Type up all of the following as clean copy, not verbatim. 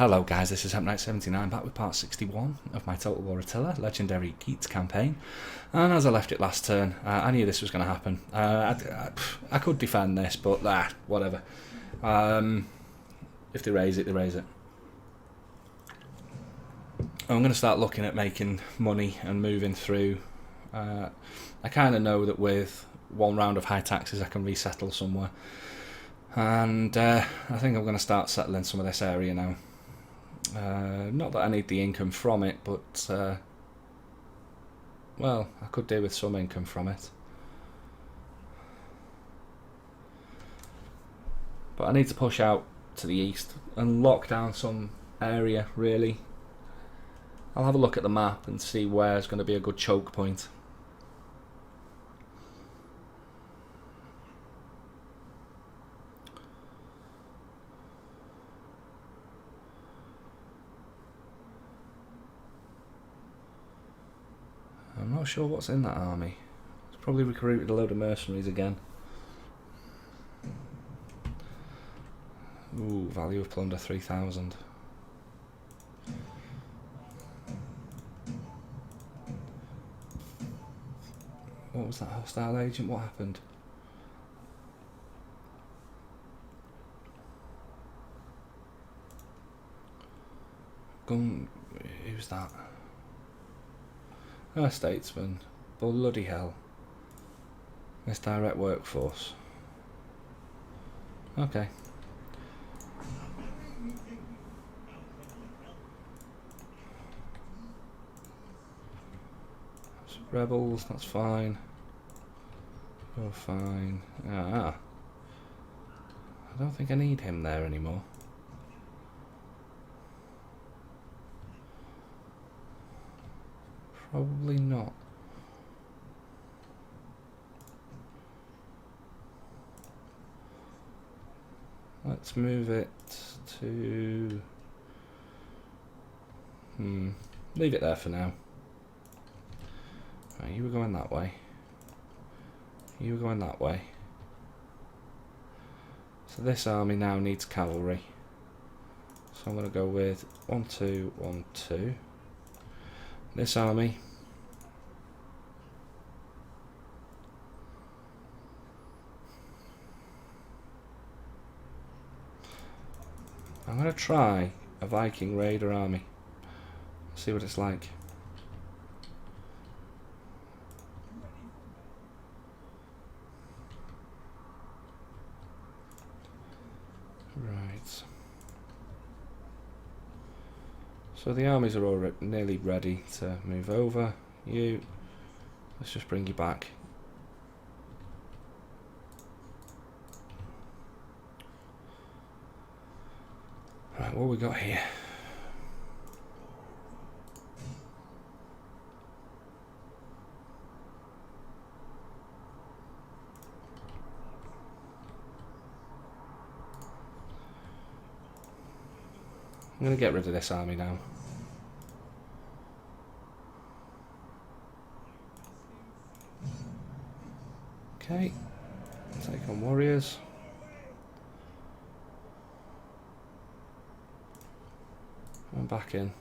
Hello guys, this is Knight79 back with part 61 of my Total War Attilla Legendary Geats campaign. And as I left it last turn, I knew this was going to happen. I could defend this, but whatever. If they raise it, they raise it. I'm going to start looking at making money and moving through. I kind of know that with one round of high taxes I can resettle somewhere. And I think I'm going to start settling some of this area now. Not that I need the income from it, but well, I could do with some income from it. But I need to push out to the east and lock down some area, really. I'll have a look at the map and see where's going to be a good choke point. I'm not sure what's in that army. It's probably recruited a load of mercenaries again. Ooh, value of plunder 3,000. What was that hostile agent? What happened? Gun. Who's that? A statesman. Bloody hell. Misdirect workforce. Okay. Rebels, that's fine. You're fine. I don't think I need him there anymore. Probably not. Let's move it to... leave it there for now. Right, you were going that way. You were going that way. So this army now needs cavalry. So I'm going to go with 1, 2, 1, 2. This army I'm going to try a Viking raider army. See what it's like. Right. So the armies are all nearly ready to move over. Let's just bring you back. Right, what we got here? I'm going to get rid of this army now. Okay, take on warriors. I'm back in.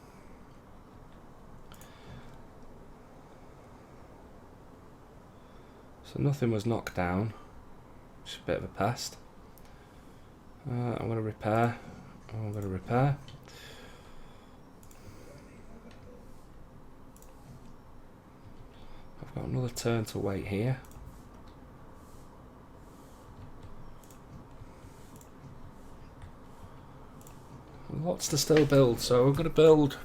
So nothing was knocked down, just a bit of a pest. I'm going to repair. I'm going to repair. I've got another turn to wait here. Lots to still build, so we're going to build.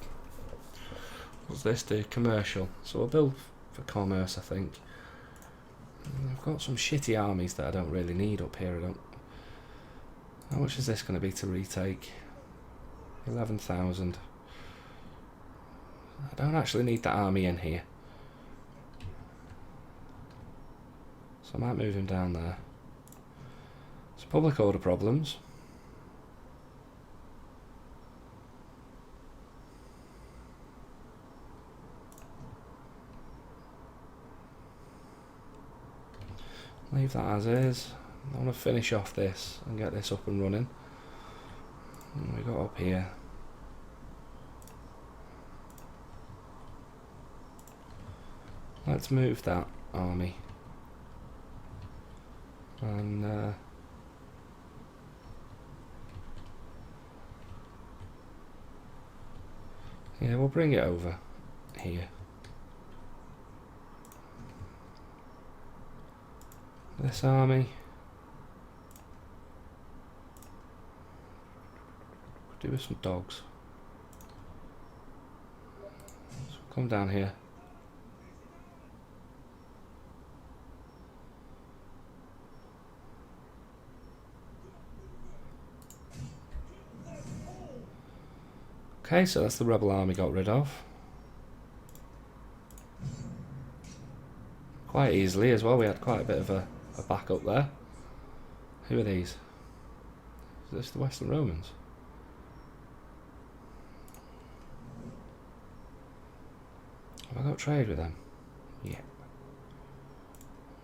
What's this do? Commercial. So we'll build for commerce, I think. I've got some shitty armies that I don't really need up here. How much is this going to be to retake? 11,000. I don't actually need that army in here, so I might move him down there. It's public order problems. Leave that as is. I want to finish off this and get this up and running. And we got up here. Let's move that army. And yeah, we'll bring it over here. This army. Could do with some dogs. So come down here. Okay, so that's the rebel army got rid of. Quite easily as well, we had quite a bit of a backup there. Who are these? Is this the Western Romans? Have I got trade with them? Yeah.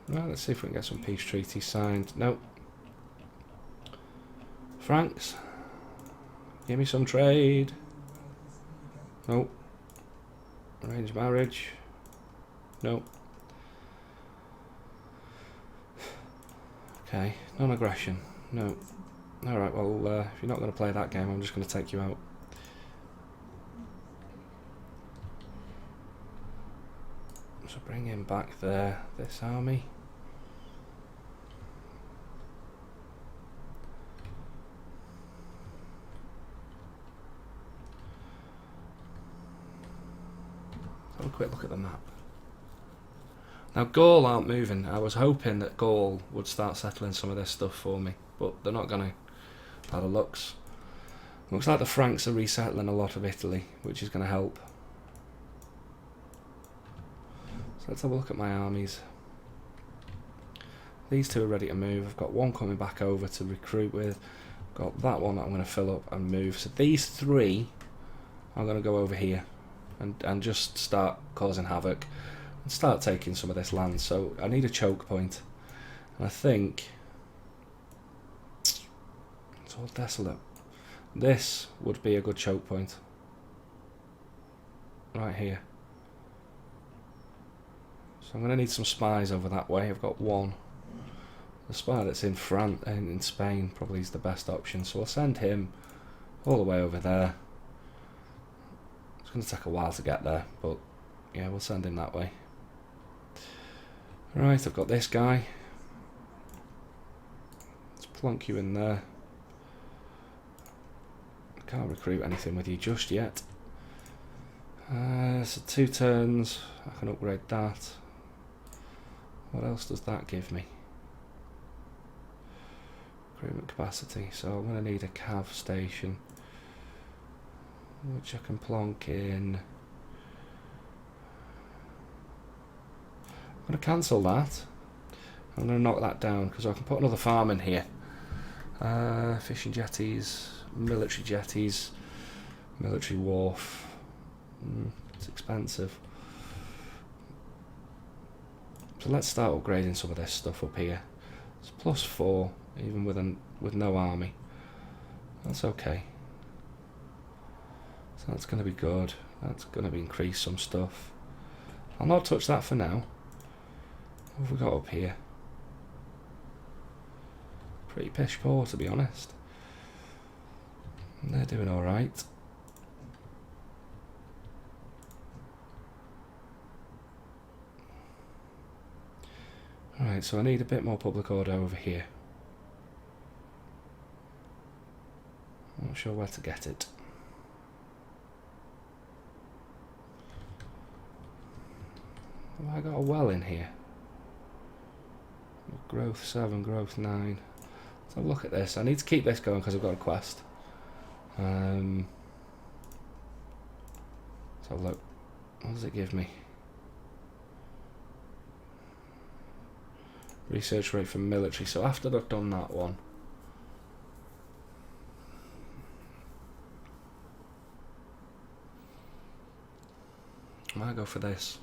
Right, let's see if we can get some peace treaties signed. Nope. Franks, give me some trade. Nope. Arranged marriage. Nope. Okay, non-aggression. No. Alright, well, if you're not going to play that game, I'm just going to take you out. So bring him back there, this army. Have a quick look at the map. Now Gaul aren't moving. I was hoping that Gaul would start settling some of this stuff for me, but they're not going to, by the looks. Looks like the Franks are resettling a lot of Italy, which is going to help. So let's have a look at my armies. These two are ready to move. I've got one coming back over to recruit with. I've got that one that I'm going to fill up and move. So these three are going to go over here and just start causing havoc and start taking some of this land. So I need a choke point. And I think it's all desolate. This would be a good choke point. Right here. So I'm going to need some spies over that way. I've got one. The spy that's in France and in Spain probably is the best option. So I'll send him all the way over there. It's going to take a while to get there, but yeah, we'll send him that way. Right, I've got this guy. Let's plonk you in there. I can't recruit anything with you just yet. So 2 turns. I can upgrade that. What else does that give me? Recruitment capacity. So I'm going to need a cav station, which I can plonk in. I'm going to cancel that. I'm going to knock that down because I can put another farm in here. Fishing jetties, military wharf. It's expensive. So let's start upgrading some of this stuff up here. It's +4, even with no army. That's okay. So that's going to be good. That's going to increase some stuff. I'll not touch that for now. What have we got up here? Pretty pish poor, to be honest. And they're doing alright. Alright, so I need a bit more public order over here. I'm not sure where to get it. Have I got a well in here? Growth 7, growth 9. Let's have a look at this. I need to keep this going because I've got a quest. Let's have a look. What does it give me? Research rate for military. So after I've done that one, I might go for this.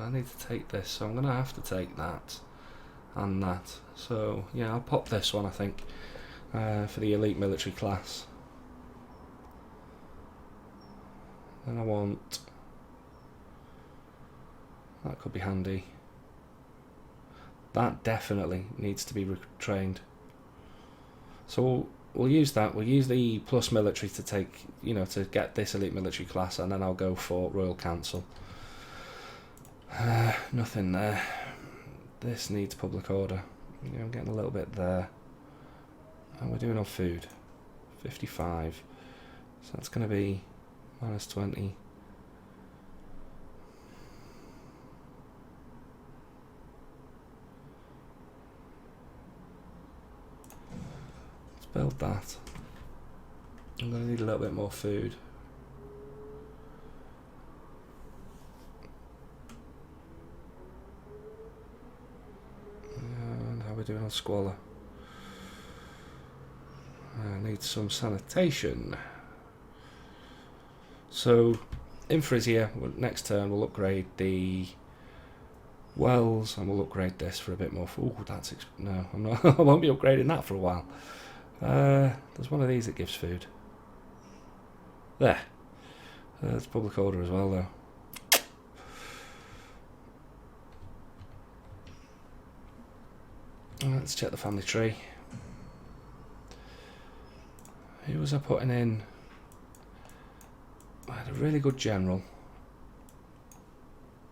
I need to take this, so I'm going to have to take that and that. So yeah, I'll pop this one, I think, for the elite military class. Then I want... that could be handy. That definitely needs to be retrained. So we'll use that. We'll use the plus military to take, you know, to get this elite military class, and then I'll go for Royal Council. Nothing there. This needs public order. You know, I'm getting a little bit there. And we're doing on food. 55. So that's going to be minus 20. Let's build that. I'm going to need a little bit more food. And how are we doing on squalor? I need some sanitation. So, infra is here. Next turn we'll upgrade the wells, and we'll upgrade this for a bit more. Oh, that's no, I'm not. I won't be upgrading that for a while. There's one of these that gives food. There. That's public order as well, though. Let's check the family tree. Who was I putting in? I had a really good general.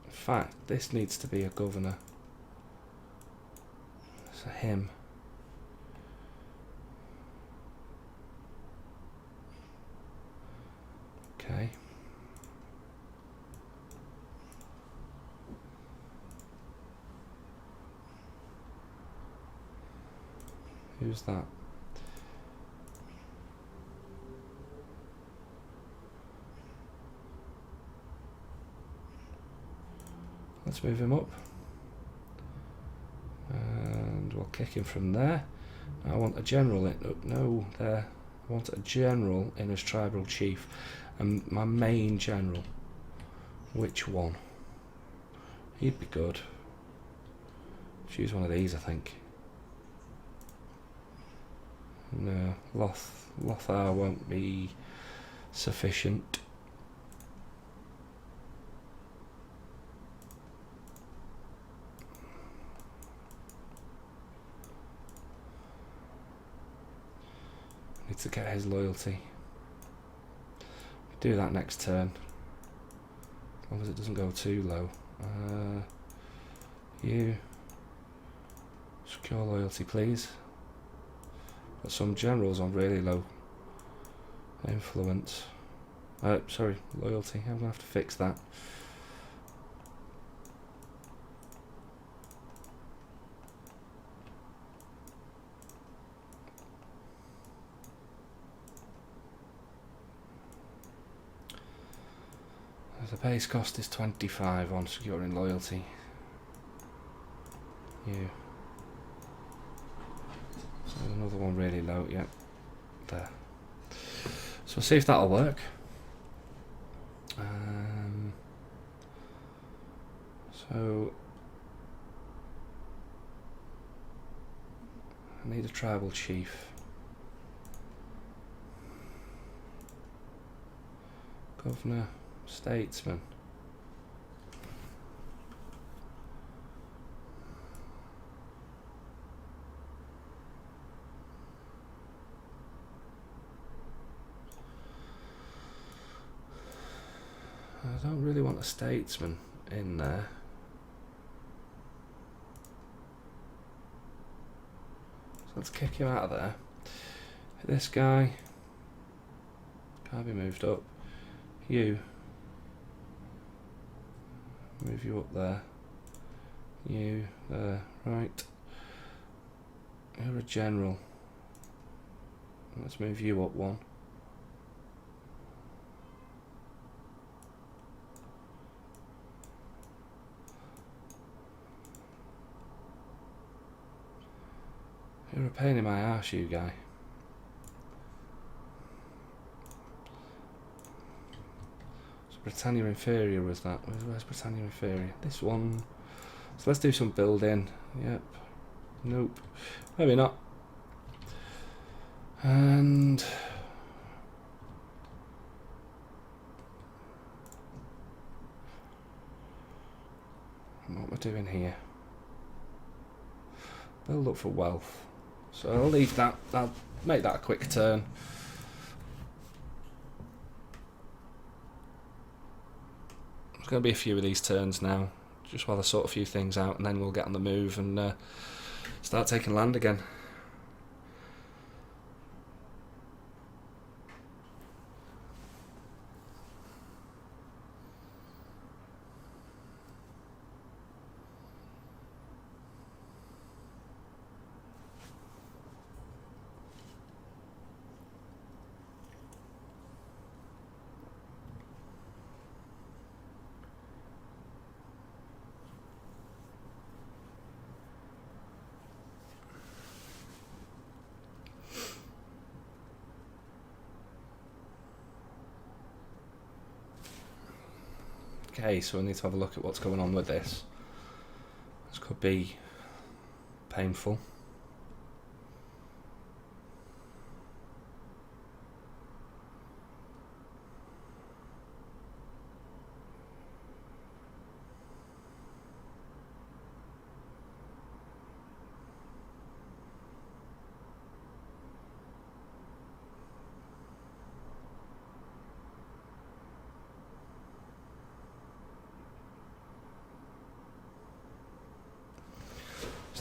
In fact, this needs to be a governor. It's a him. Okay. Who's that? Let's move him up. And we'll kick him from there. I want a general in. Oh, no, there. I want a general in as tribal chief. And my main general. Which one? He'd be good. Choose one of these, I think. No, Lothar won't be sufficient. Need to get his loyalty. Do that next turn, as long as it doesn't go too low. You secure loyalty, please. Got some generals on really low influence. Sorry, loyalty. I'm gonna have to fix that. The base cost is 25 on securing loyalty. You. There's another one really low, yep. There. So we'll see if that'll work. So I need a tribal chief. Governor, statesman. I don't really want a statesman in there. So let's kick him out of there. This guy can't be moved up. You. Move you up there. You there. Right. You're a general. Let's move you up one. You're a pain in my arse, you guy. So Britannia Inferior was that? Where's Britannia Inferior? This one. So let's do some building. Yep. Nope. Maybe not. And what we're doing here. Build up for wealth. So I'll leave that. I'll make that a quick turn. There's going to be a few of these turns now, just while I sort a few things out, and then we'll get on the move and start taking land again. Okay, so we need to have a look at what's going on with this. This could be painful.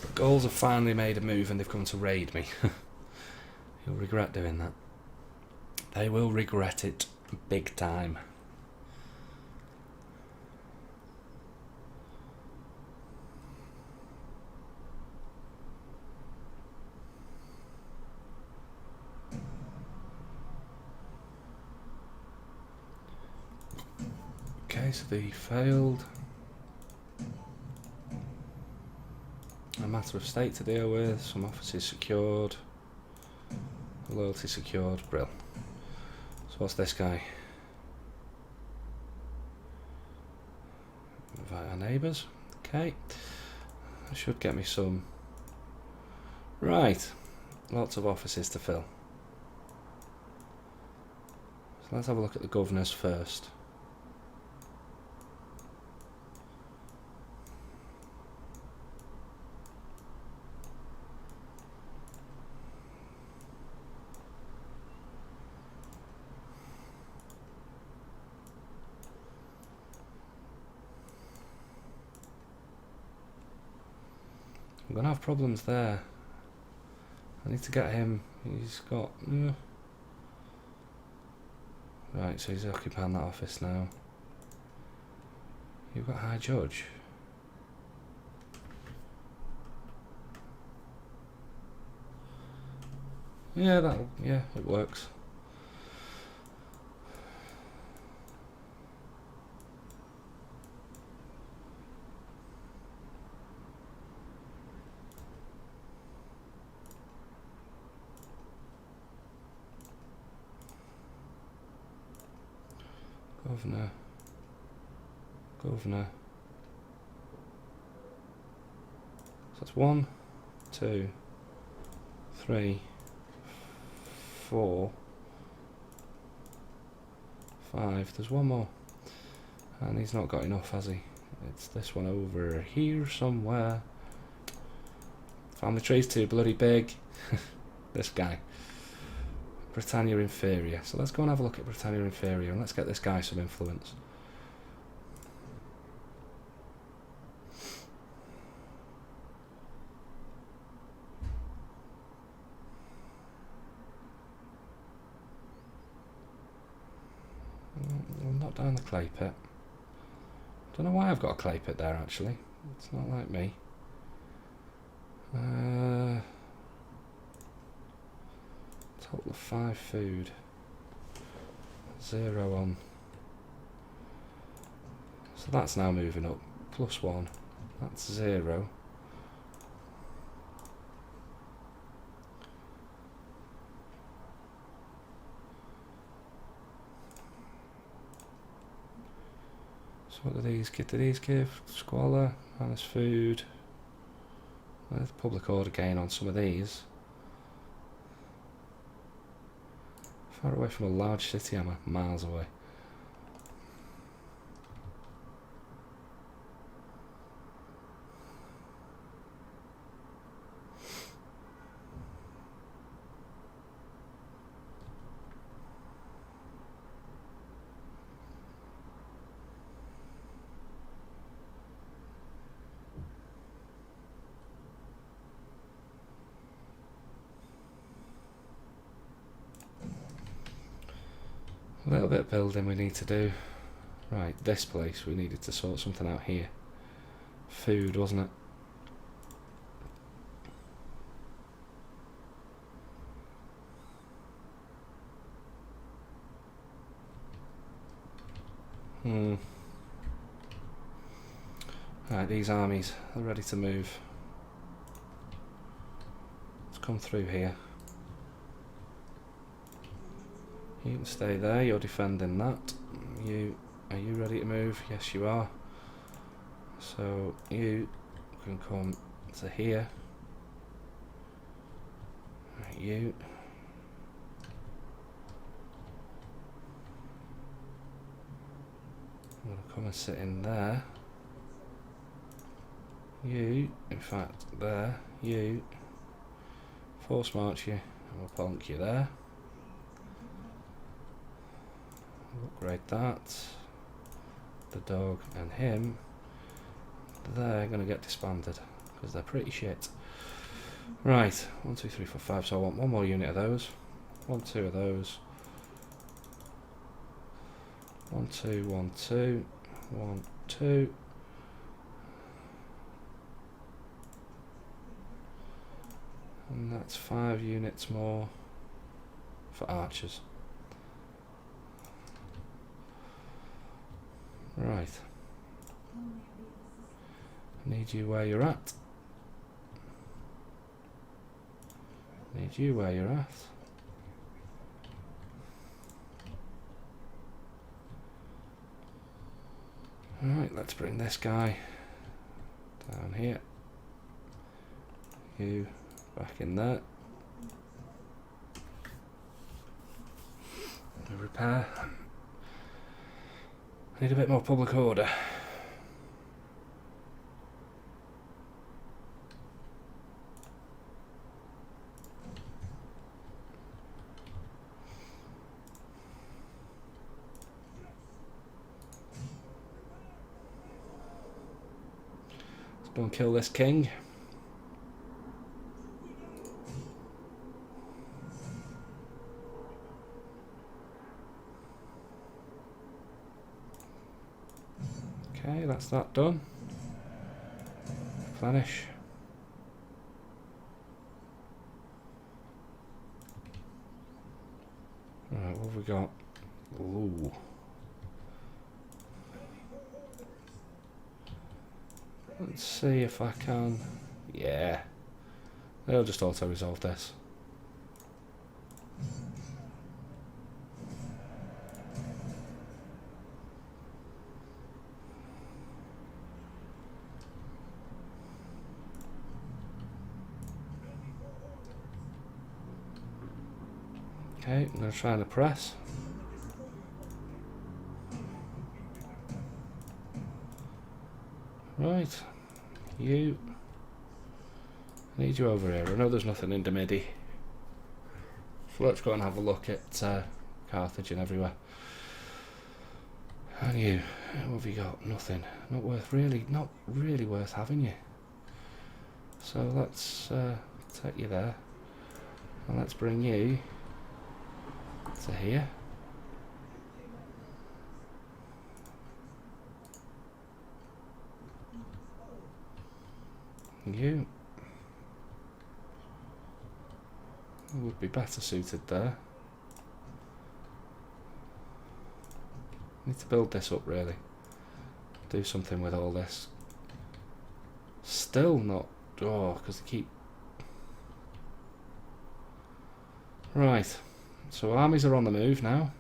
The Gauls have finally made a move and they've come to raid me. You'll regret doing that. They will regret it big time. Okay, so they failed. A matter of state to deal with, some offices secured, loyalty secured, brill. So what's this guy? Invite our neighbours, okay. That should get me some. Right, lots of offices to fill. So let's have a look at the governors first. I'm going to have problems there. I need to get him. He's got... Right, so he's occupying that office now. You've got High Judge. Yeah, it works. Governor. So that's 1, 2, 3, 4, 5. There's one more. And he's not got enough, has he? It's this one over here somewhere. Family tree's too bloody big. This guy. Britannia Inferior. So let's go and have a look at Britannia Inferior and let's get this guy some influence. I'm not down the clay pit. Don't know why I've got a clay pit there actually. It's not like me. Total of 5 food. 0 on. So that's now moving up. +1. That's 0. So what do these give? Do these give squalor, minus food? There's public order gain on some of these. Far away from a large city, am I? Miles away. A little bit of building we need to do. Right, this place, we needed to sort something out here. Food, wasn't it? Right, these armies are ready to move. Let's come through here. You can stay there, you're defending that. Are you ready to move? Yes, you are. So you can come to here. Right, you. I'm going to come and sit in there. You, in fact, there. You. Force march you, and we'll plonk you there. Upgrade that. The dog and him, they're going to get disbanded because they're pretty shit. Right, 1, 2, 3, 4, 5. So I want one more unit of those. 1, 2 of those. 1, 2, 1, 2, 1, 2. And that's 5 units more for archers. Right. I need you where you're at. Need you where you're at. Alright, let's bring this guy down here. You back in there. Repair. I need a bit more public order. Let's go and kill this king. Okay, that's that done. Replenish. Right, what have we got? Ooh. Let's see if I can... Yeah. They'll just auto-resolve this. Okay, I'm going to try and press. Right, you. I need you over here. I know there's nothing in Demidi. So let's go and have a look at Carthage and everywhere. And you, what have you got? Nothing. Not really worth having you. So let's take you there. And let's bring you to here. You would be better suited there. Need to build this up really. Do something with all this. Still not. Oh, because they keep. Right. So armies are on the move now.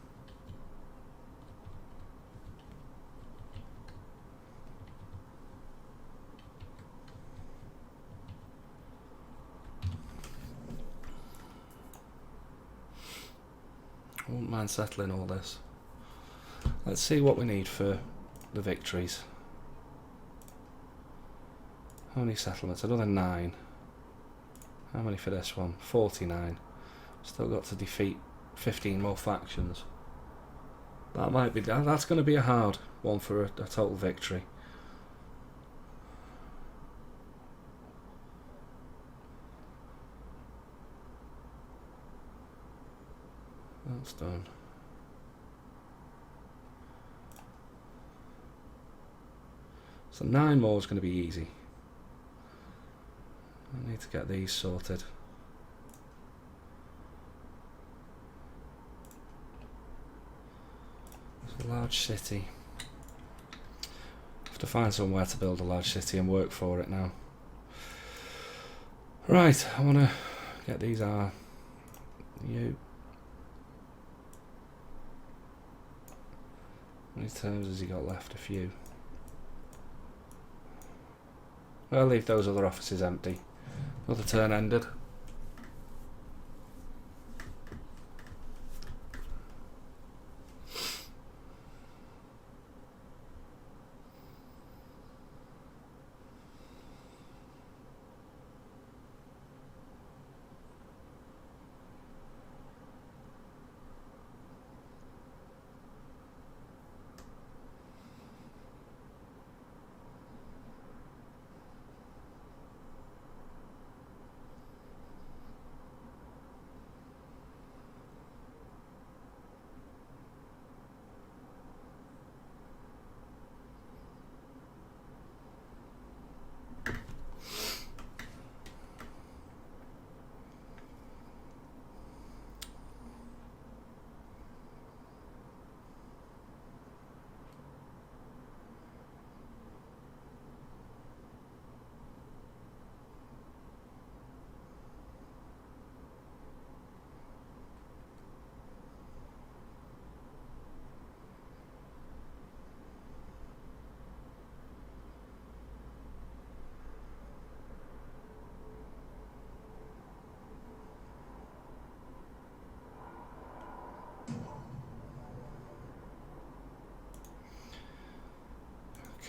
I wouldn't mind settling all this. Let's see what we need for the victories. How many settlements? Another 9. How many for this one? 49. Still got to defeat 15 more factions. That might be... That's going to be a hard one for a total victory. That's done. So 9 more is going to be easy. I need to get these sorted. It's a large city. I have to find somewhere to build a large city and work for it now. Right, I want to get these are you. How many turns has he got left? A few. I'll leave those other offices empty. Another turn ended.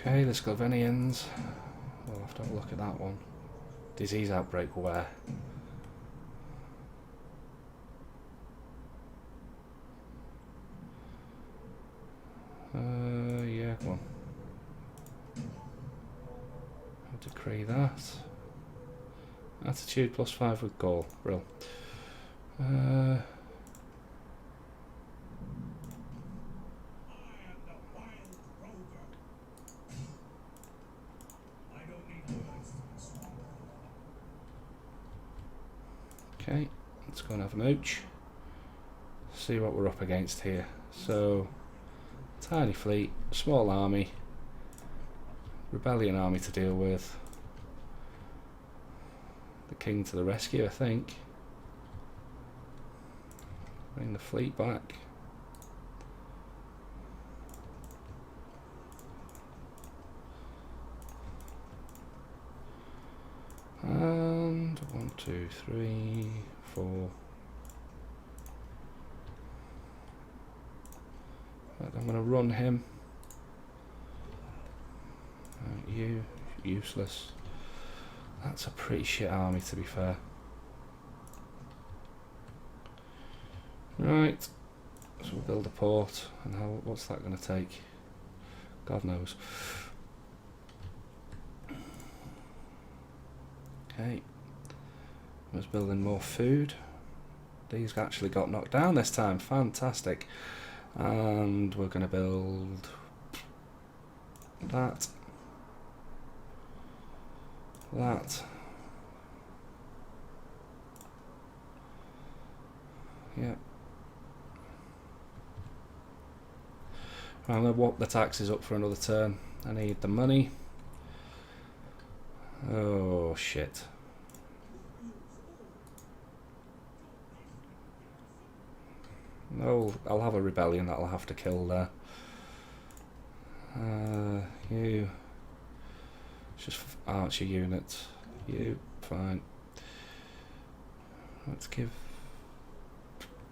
Okay, the Slovenians. We'll have to have a look at that one. Disease outbreak where? Yeah, come on. I'll decree that. Attitude +5 with Gaul. Brill. Okay, let's go and have a mooch. See what we're up against here. So, tiny fleet, small army, rebellion army to deal with. The king to the rescue, I think. Bring the fleet back. And 1, 2, 3, 4. Right, I'm going to run him. You, useless. That's a pretty shit army, to be fair. Right, so we'll build a port, and what's that going to take? God knows. Okay, I was building more food. These actually got knocked down this time, fantastic. And we're going to build that. Yeah. I'm going to whop the taxes up for another turn. I need the money. Oh shit. No, I'll have a rebellion that I'll have to kill there. You. It's just archer units. You, fine. Let's give...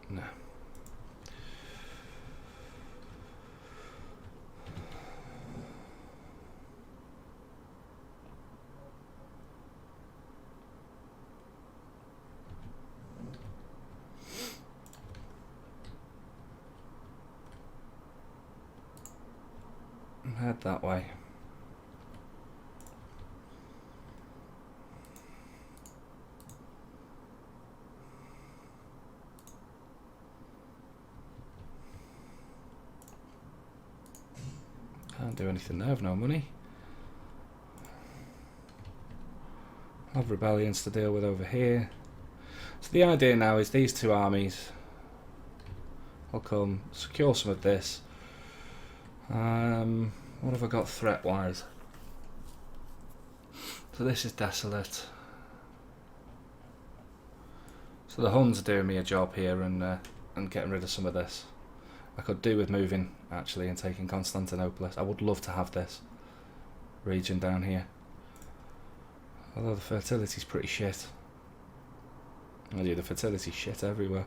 No. head that way. Can't do anything there, I've no money. I'll have rebellions to deal with over here. So the idea now is these two armies will come, secure some of this. What have I got threat-wise? So this is desolate. So the Huns are doing me a job here and getting rid of some of this. I could do with moving actually and taking Constantinople. I would love to have this region down here. Although the fertility's pretty shit. I do, the fertility's shit everywhere.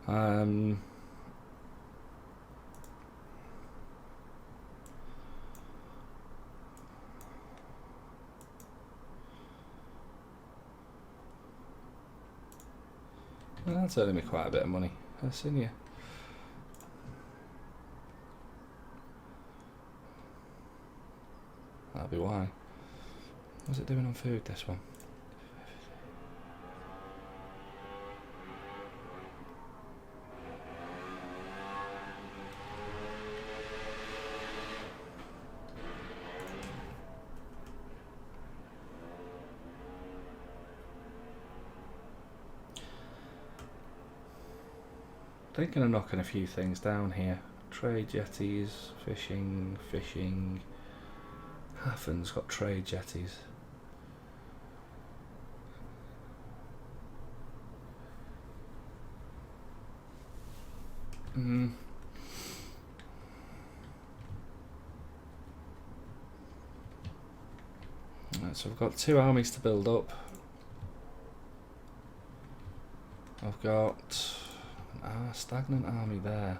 Well, that's earning me quite a bit of money. I've seen you. That'll be why. What's it doing on food, this one? Thinking of knocking a few things down here. Trade jetties, fishing. Hafen's got trade jetties. Right, so I've got 2 armies to build up. I've got a stagnant army there.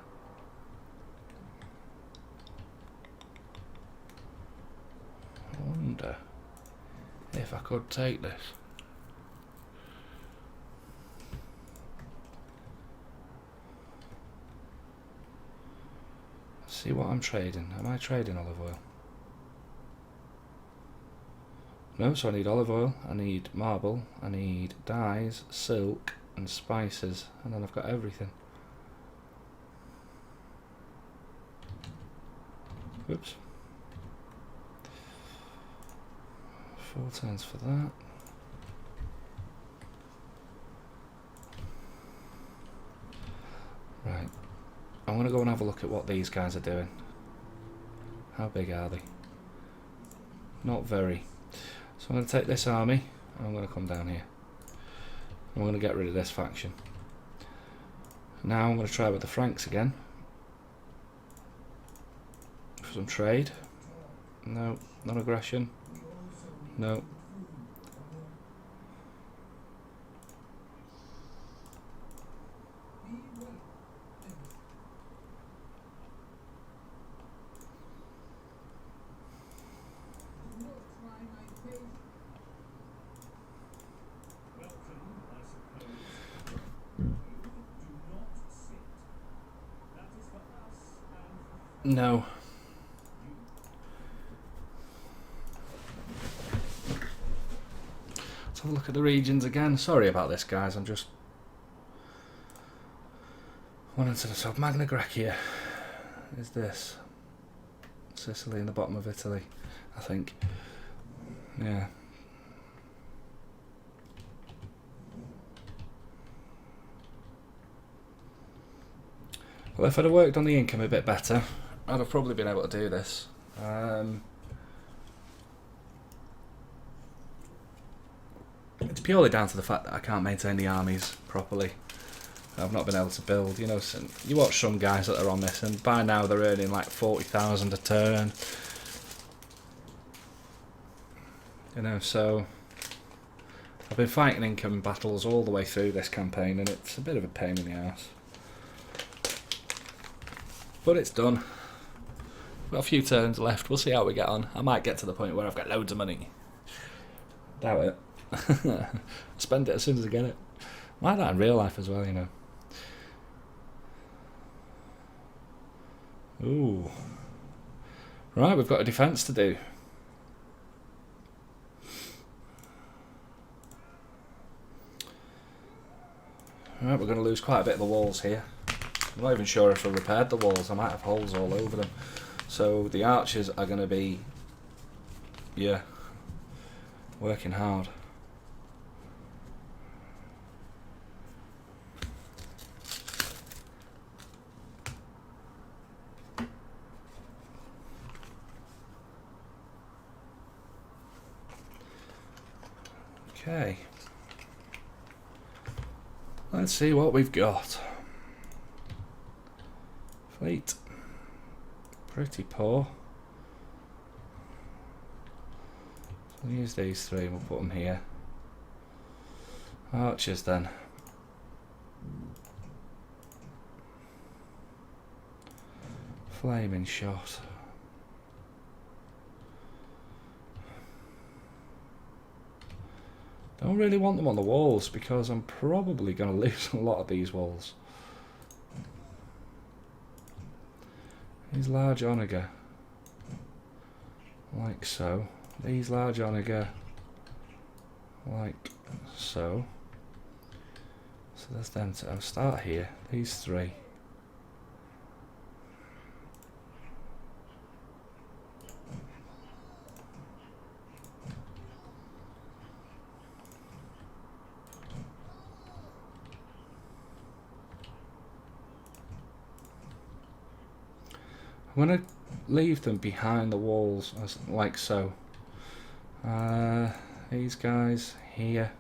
I wonder if I could take this. See what I'm trading. Am I trading olive oil? No, so I need olive oil, I need marble, I need dyes, silk and spices, and then I've got everything. Whoops. 4 turns for that. Right. I'm going to go and have a look at what these guys are doing. How big are they? Not very. So I'm going to take this army and I'm going to come down here. I'm going to get rid of this faction. Now I'm going to try with the Franks again. For some trade. No, non-aggression. No. No. Let's have a look at the regions again. Sorry about this, guys. I'm just wanting to the top. Magna Graecia is this. Sicily in the bottom of Italy, I think. Yeah. Well, if I'd have worked on the income a bit better, I'd have probably been able to do this. It's purely down to the fact that I can't maintain the armies properly. I've not been able to build, you know, you watch some guys that are on this and by now they're earning like 40,000 a turn. You know, so I've been fighting income battles all the way through this campaign and it's a bit of a pain in the ass. But it's done. Got a few turns left, we'll see how we get on. I might get to the point where I've got loads of money. Doubt it. Spend it as soon as I get it. Like that in real life as well, you know. Ooh. Right, we've got a defence to do. Right, we're going to lose quite a bit of the walls here. I'm not even sure if I repaired the walls. I might have holes all over them. So the archers are going to be, yeah, working hard. Okay. Let's see what we've got. Fleet. Pretty poor. So we'll use these three and we'll put them here. Archers then. Flaming shot. Don't really want them on the walls because I'm probably going to lose a lot of these walls. These large onager, like so. These large onager, like so. So there's them. I'll start here. These three. I'm going to leave them behind the walls, as like so. These guys here.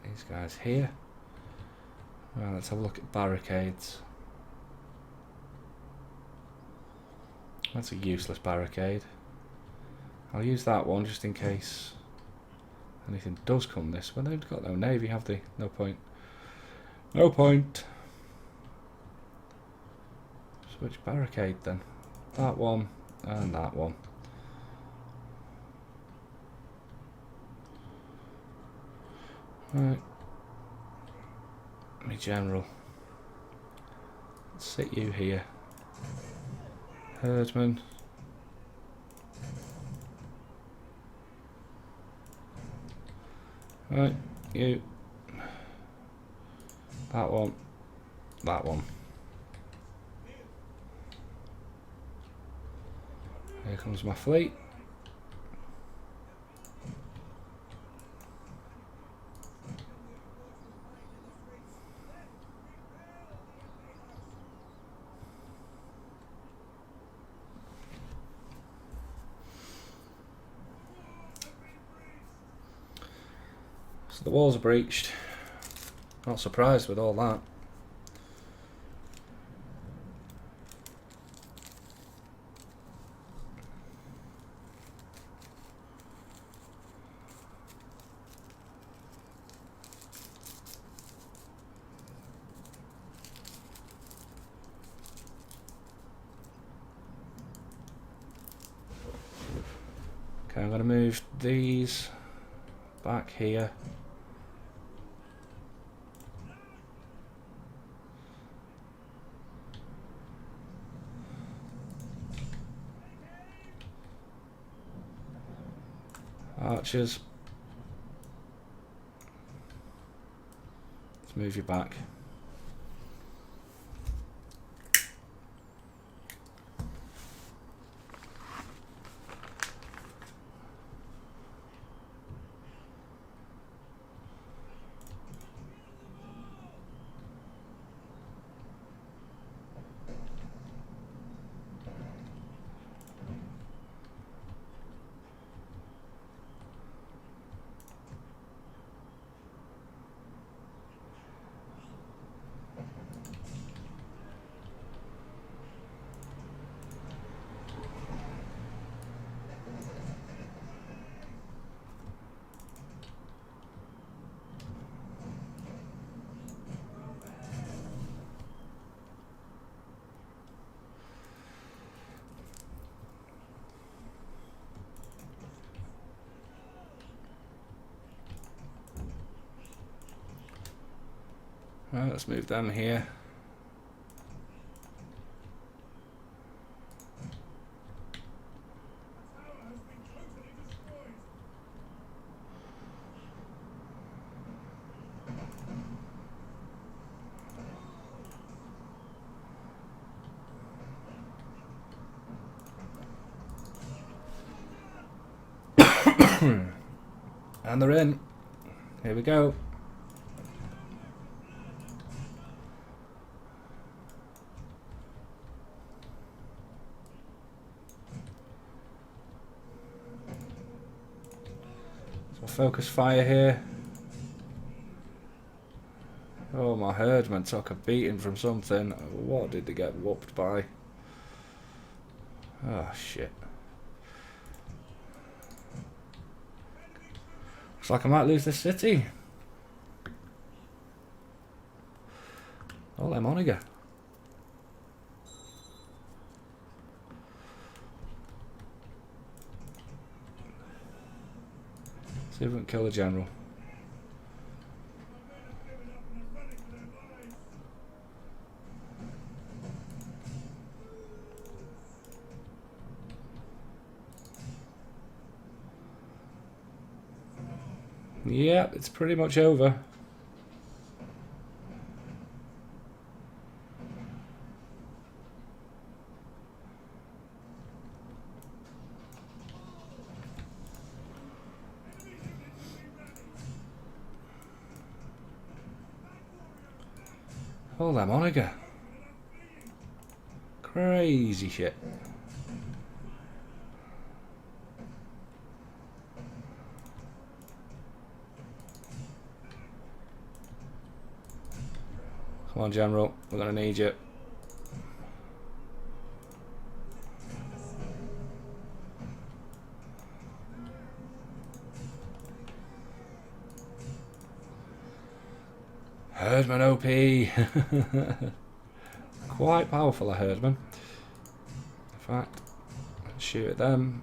These guys here. Right, let's have a look at barricades. That's a useless barricade. I'll use that one just in case anything does come this way. They've got no navy, have they? No point. No point. Which barricade then? That one and that one. Right. Me general. Let's sit you here. Herdman. Right, you. That one. That one. Here comes my fleet. So the walls are breached. Not surprised with all that. Okay, I'm going to move these back here. Archers. Let's move you back. Right, let's move them here. And they're in. Here we go. So focus fire here. Oh, my herdsman took a beating from something. What did they get whooped by? Oh, shit. Looks like I might lose this city. Oh, Lemoniga. See if we can kill the general. Yeah, it's pretty much over. Oh, Lemoniga. Crazy shit. Come on, General. We're going to need you. Herdman OP. Quite powerful, a herdman. In fact, let's shoot at them.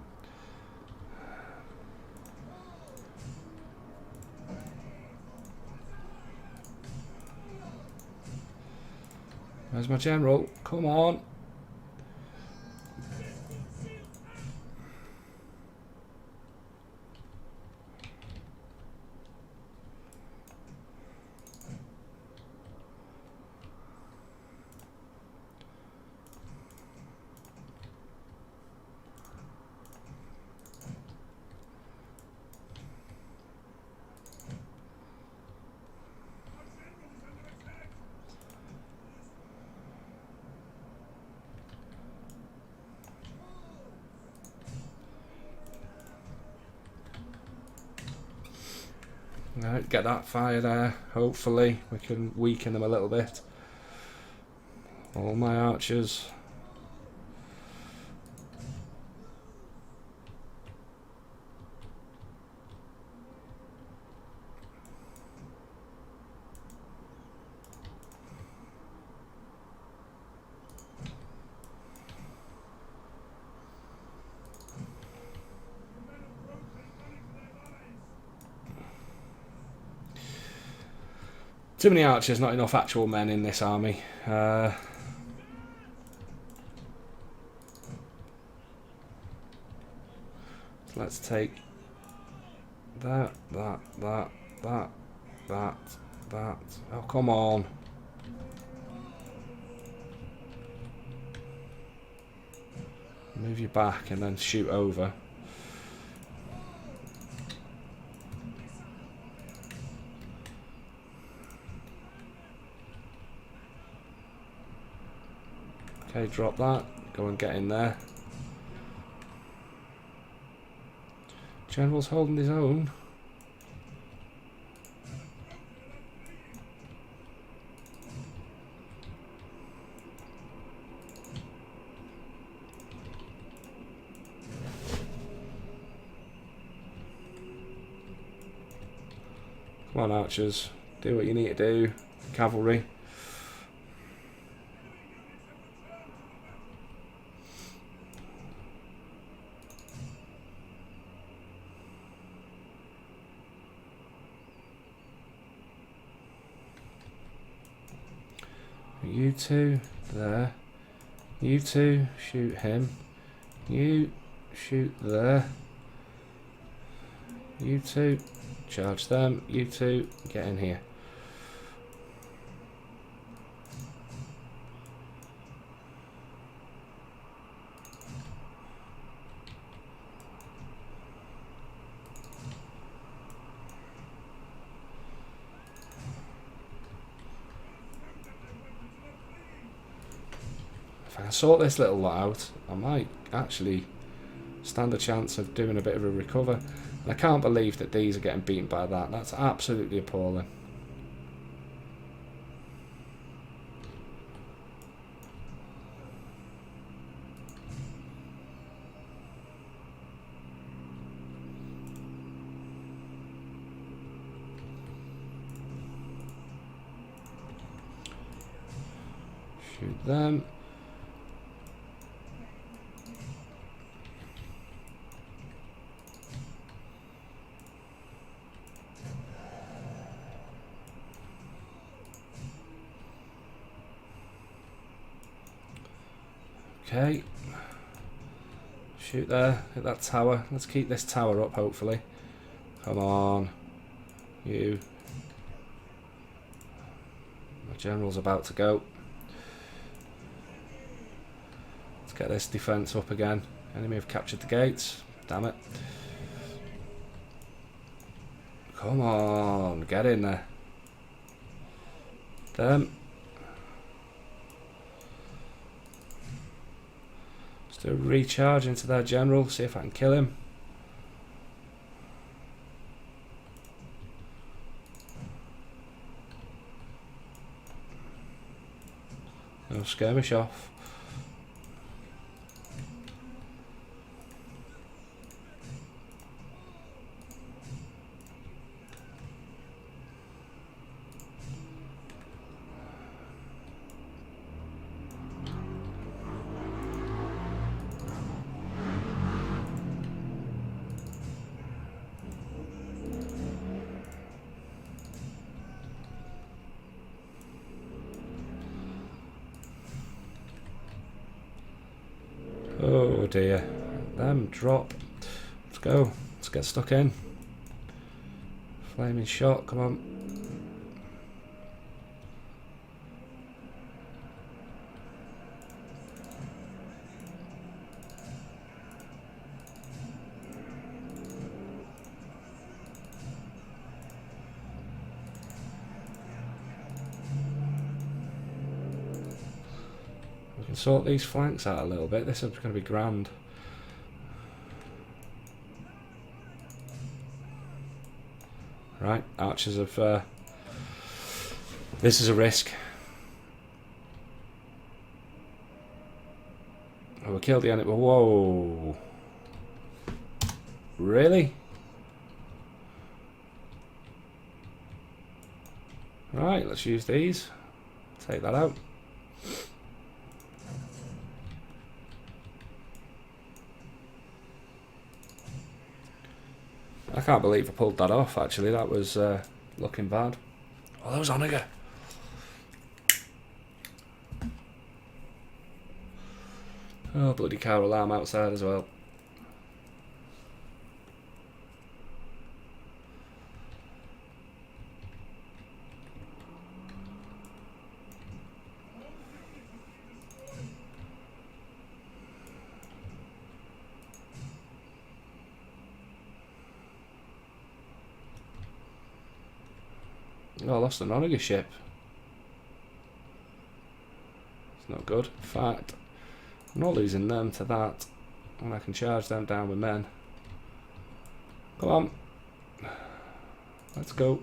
Where's my general? Come on. Right, get that fire there. Hopefully we can weaken them a little bit. All my archers. Too many archers, not enough actual men in this army. So let's take that. Oh, come on. Move you back and then shoot over. Okay, drop that. Go and get in there. General's holding his own. Come on, archers. Do what you need to do. Cavalry. You two there. You two shoot him. You shoot there. You two charge them. You two get in here. If I can sort this little lot out, I might actually stand a chance of doing a bit of a recover. And I can't believe that these are getting beaten by that. That's absolutely appalling. Shoot them. Okay. Shoot there. Hit that tower. Let's keep this tower up, hopefully. Come on. You. My general's about to go. Let's get this defence up again. Enemy have captured the gates. Damn it. Come on. Get in there. Them. Just do a recharge into their general. See if I can kill him. No skirmish off. Oh dear. Them drop. Let's go. Let's get stuck in. Flaming shot, come on. We can sort these flanks out a little bit. This is going to be grand. Right, archers have... this is a risk. Oh, we killed the enemy. Whoa. Really? Right, let's use these. Take that out. I can't believe I pulled that off, actually. That was looking bad. Oh, that was Onager. Oh, bloody car alarm outside as well. Oh, I lost an Onager ship. It's not good. In fact, I'm not losing them to that. And I can charge them down with men. Come on. Let's go.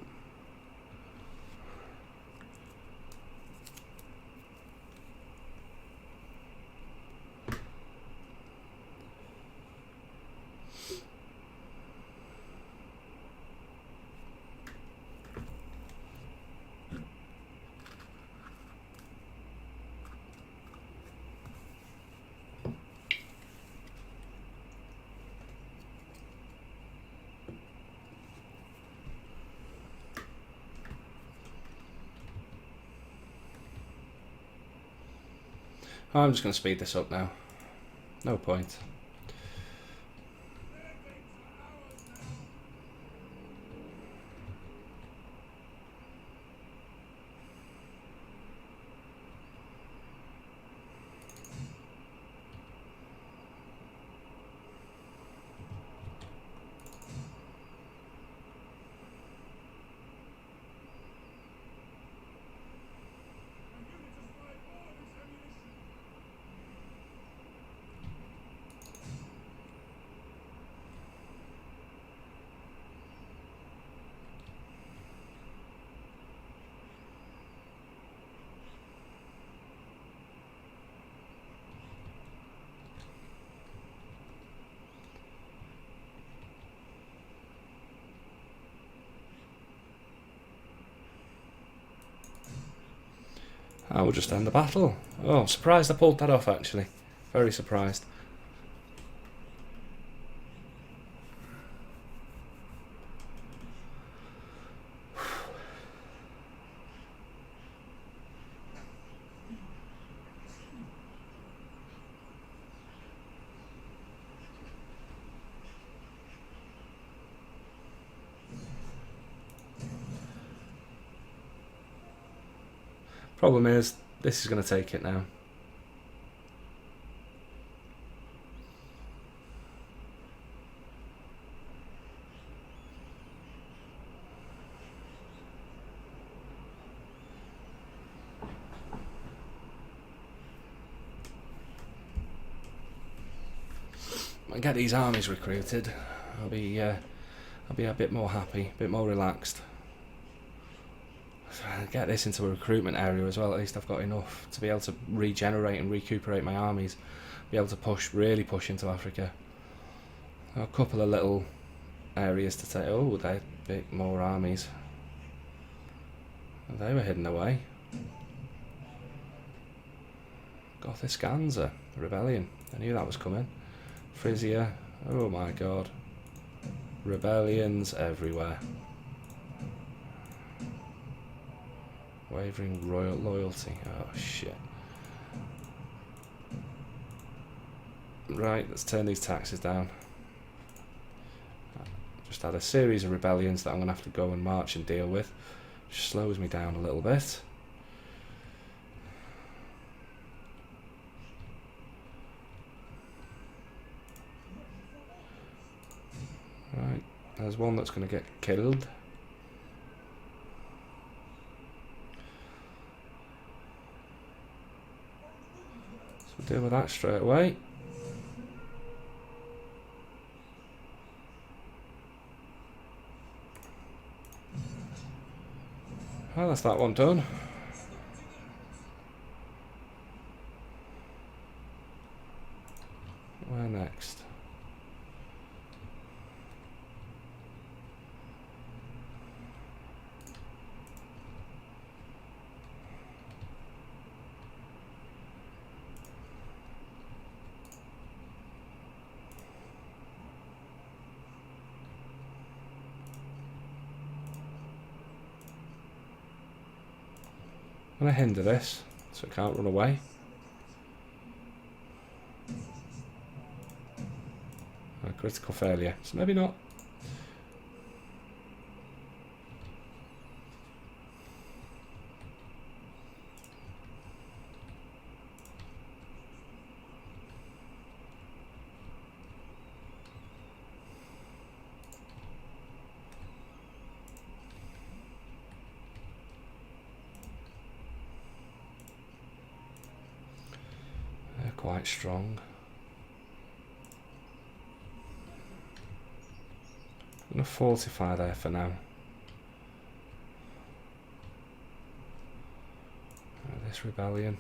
I'm just going to speed this up now. No point. I will just end the battle. Oh, I'm surprised I pulled that off, actually. Very surprised. Problem is, this is going to take it now. When I get these armies recruited, I'll be a bit more happy, a bit more relaxed. Get this into a recruitment area as well. At least I've got enough to be able to regenerate and recuperate my armies, be able to really push into Africa. A couple of little areas to take. Oh, they're a bit more armies. They were hidden away. Gothiscanza, rebellion. I knew that was coming. Frisia. Oh my god. Rebellions everywhere. Wavering royal loyalty. Oh shit. Right, let's turn these taxes down. Just had a series of rebellions that I'm going to have to go and march and deal with. Which slows me down a little bit. Right, there's one that's going to get killed. Deal with that straight away. Well, that's that one done. Where next? I'm going to hinder this so it can't run away. A critical failure, so maybe not. Quite strong. I'm going to fortify there for now. This rebellion.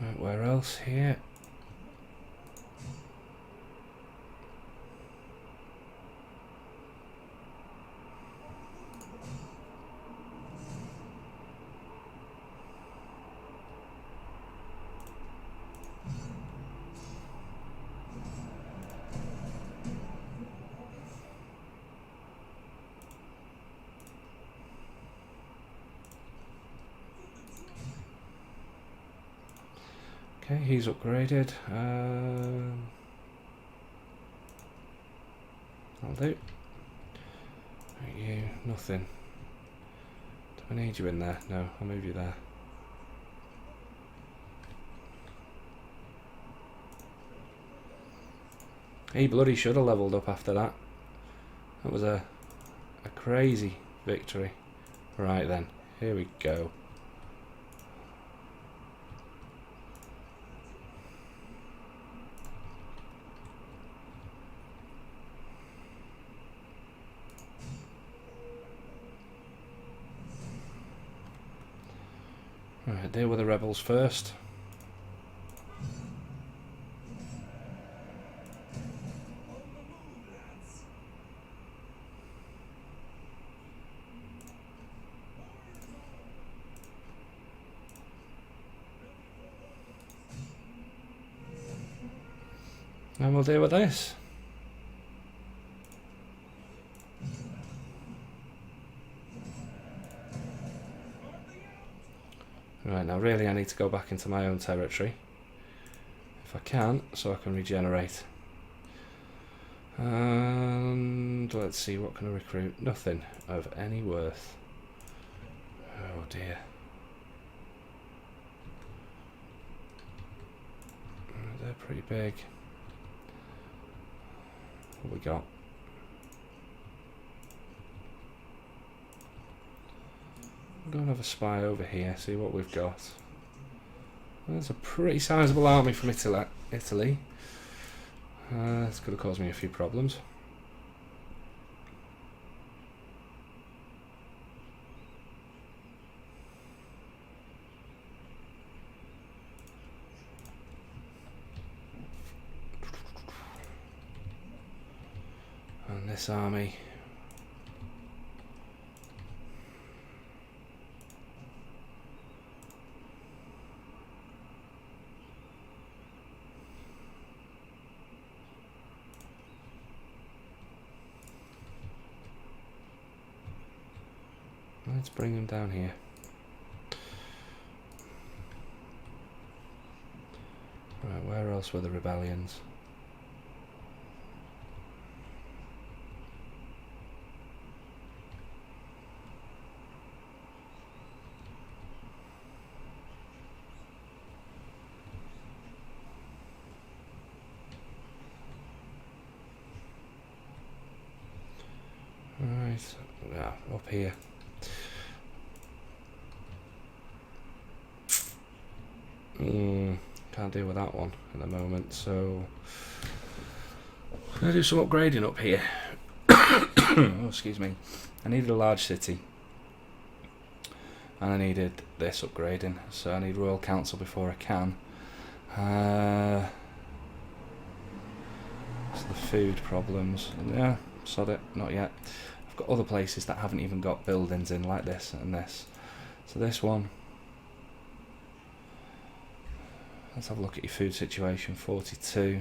Right, where else here? Okay, he's upgraded. I'll do. Right, you, nothing. Do I need you in there? No, I'll move you there. He bloody should have levelled up after that. That was a crazy victory. Right then, here we go. Right, deal with the rebels first. And we'll deal with this. Right, now really I need to go back into my own territory. If I can, so I can regenerate. And let's see, what can I recruit? Nothing of any worth. Oh dear. They're pretty big. What we got? We'll go and have a spy over here, see what we've got. There's a pretty sizable army from Italy. This could have caused me a few problems. And this army. Let's bring them down here. Right, where else were the rebellions? Right, yeah, up here. Can't deal with that one at the moment, so I'm going to do some upgrading up here. Oh, excuse me. I needed a large city, and I needed this upgrading, so I need Royal Council before I can. It's the food problems. Yeah, sod it, not yet. I've got other places that haven't even got buildings in, like this and this. So this one. Let's have a look at your food situation. 42.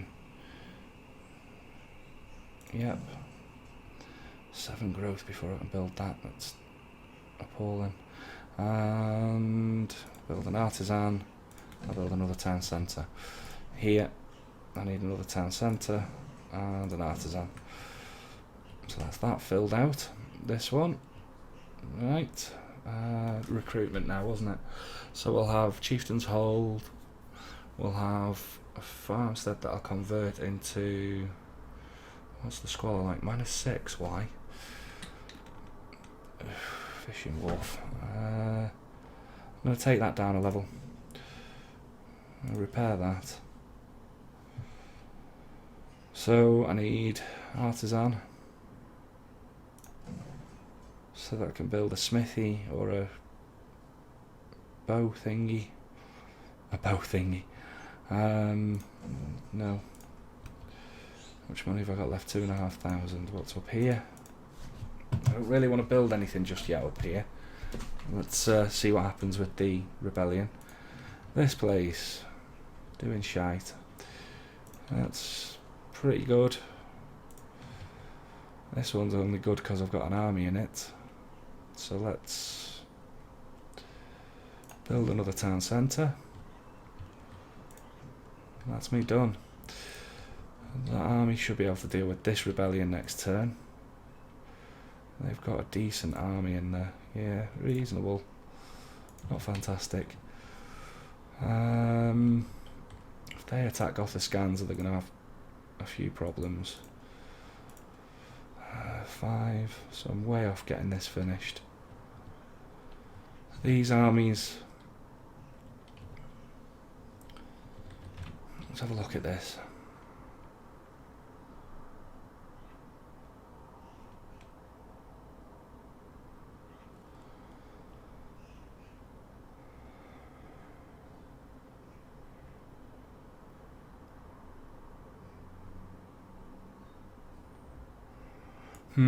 Yep. 7 growth before I can build that. That's appalling. And build an artisan. I'll build another town centre. Here, I need another town centre and an artisan. So that's that filled out. This one. Right. Recruitment now, wasn't it? So we'll have Chieftain's Hold. We'll have a farmstead that I'll convert into... What's the squalor like? -6, why? Fishing Wharf. I'm going to take that down a level. I'll repair that. So I need artisan. So that I can build a smithy or a bow thingy. A bow thingy. No. How much money have I got left? 2,500. What's up here? I don't really want to build anything just yet up here. Let's see what happens with the rebellion. This place, doing shite. That's pretty good. This one's only good because I've got an army in it. So let's build another town centre. That's me done. The army should be able to deal with this rebellion next turn. They've got a decent army in there. Yeah, reasonable. Not fantastic. If they attack Gothascans, they're going to have a few problems. 5, so I'm way off getting this finished. These armies... Let's have a look at this. The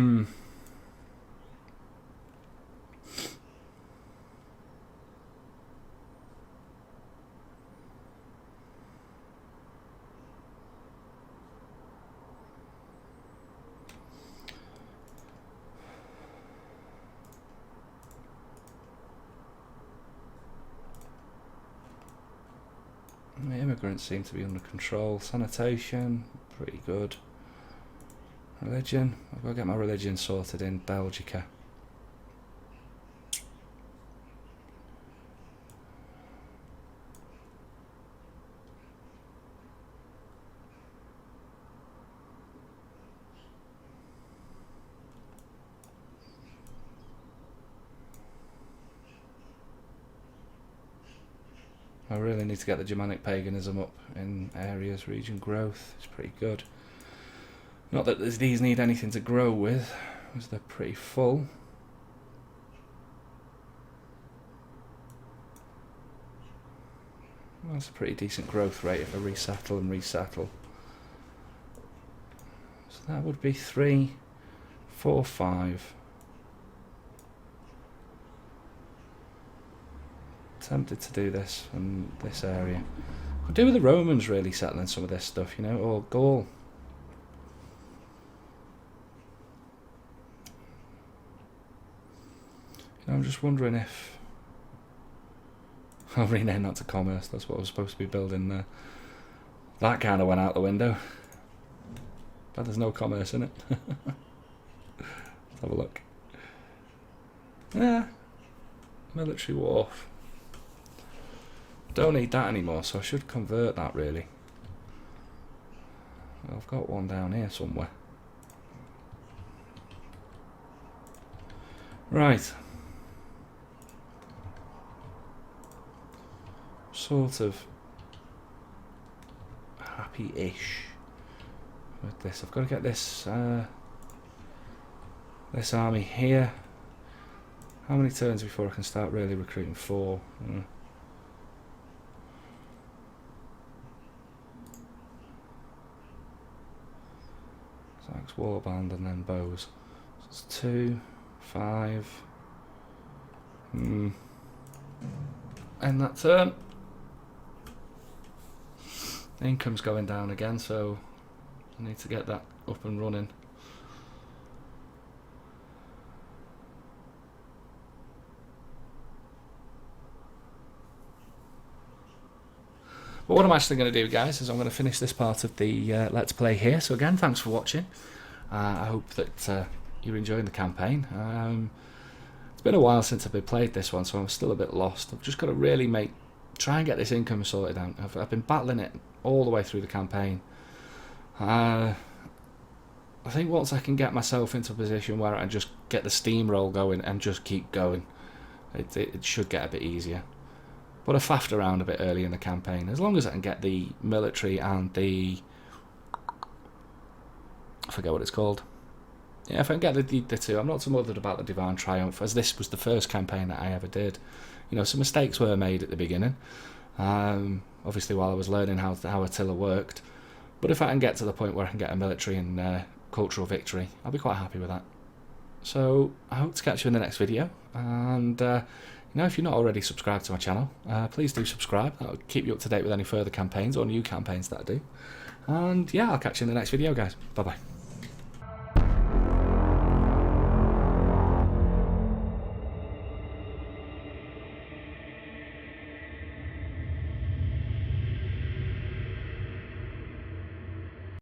immigrants seem to be under control. Sanitation, pretty good. Religion, I've got to get my religion sorted in Belgica. I really need to get the Germanic paganism up in areas. Region growth is pretty good. Not that these need anything to grow with, because they're pretty full. Well, that's a pretty decent growth rate if I resettle and resettle. So that would be 3, 4, 5. Tempted to do this in this area. Could do with the Romans really settling some of this stuff, you know, or Gaul. You know, I'm just wondering if I'll rename that to commerce. That's what I was supposed to be building there. That kind of went out the window. But there's no commerce in it. Let's have a look. Yeah, military wharf. Don't need that anymore, so I should convert that really. I've got one down here somewhere. Right. Sort of happy-ish with this. I've got to get this this army here. How many turns before I can start really recruiting? 4. Axe, warband, and then bows. So it's 2, 5. End that turn. Income's going down again, so I need to get that up and running. But what I'm actually going to do, guys, is I'm going to finish this part of the Let's Play here. So again, thanks for watching. I hope that you're enjoying the campaign. It's been a while since I've played this one, so I'm still a bit lost. I've just got to really try and get this income sorted out. I've been battling it all the way through the campaign. I think once I can get myself into a position where I can just get the steamroll going and just keep going, it should get a bit easier. But I faffed around a bit early in the campaign. As long as I can get the military and the... I forget what it's called. Yeah, if I can get the two. I'm not so bothered about the Divine Triumph, as this was the first campaign that I ever did. You know, some mistakes were made at the beginning. Obviously while I was learning how Attilla worked. But if I can get to the point where I can get a military and cultural victory, I'll be quite happy with that. So I hope to catch you in the next video. And... you know, if you're not already subscribed to my channel, please do subscribe. That will keep you up to date with any further campaigns or new campaigns that I do. And yeah, I'll catch you in the next video, guys. Bye bye.